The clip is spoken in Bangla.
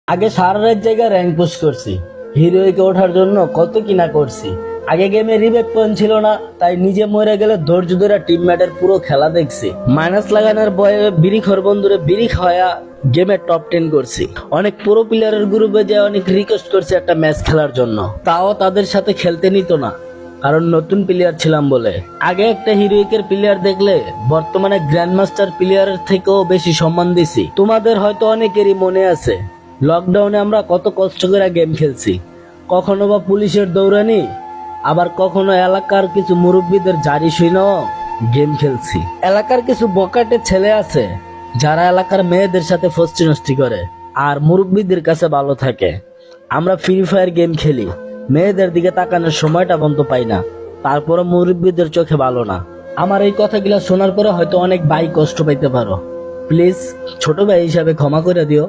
আগে সারা রাত জায়গায় র্যাঙ্ক পুশ করছি, হিরোইকে ওঠার জন্য কত কিনা করছি। আগে গেমে রিবেক পয়েন্ট ছিল না, তাই নিজে মরে গেলে ধৈর্য ধরে টিমমেটের পুরো খেলা দেখছি। মাইনাস লাগানোর বয়ে বিড়ি খর বন্ধুরে বিড়ি খাওয়া গেমের টপ 10 করছি। অনেক পুরো প্লেয়ারের গ্রুপে যে অনেক রিকোয়েস্ট করছে একটা ম্যাচ খেলার জন্য, তাও তাদের সাথে খেলতে নিত না, কারণ নতুন প্লেয়ার ছিলাম বলে। আগে একটা হিরোইকের প্লেয়ার দেখলে বর্তমানে গ্র্যান্ড মাস্টার প্লেয়ারের থেকেও বেশি সম্মান দিছি। তোমাদের হয়তো অনেকেরই মনে আছে লকডাউনে আমরা কত কষ্ট করে গেম খেলছি, কখনো বা পুলিশের দৌড়ানি, আবার কখনো এলাকার কিছু মুরব্বীদের জারি শুনেও গেম খেলছি। এলাকার কিছু বকাটে ছেলে আছে যারা এলাকার মেয়েদের সাথে ফষ্টি নষ্টি করে আর মুরব্বীদের কাছে ভালো থাকে। আমরা ফ্রি ফায়ার গেম খেলি, মেয়েদের দিকে তাকানোর সময়টা বন্ধ পাই না, তারপরে মুরব্বীদের চোখে ভালো না। আমার এই কথাগুলো শোনার পরে হয়তো অনেক ভাই কষ্ট পাইতে পারো, প্লিজ ছোট ভাই হিসাবে ক্ষমা করে দিও।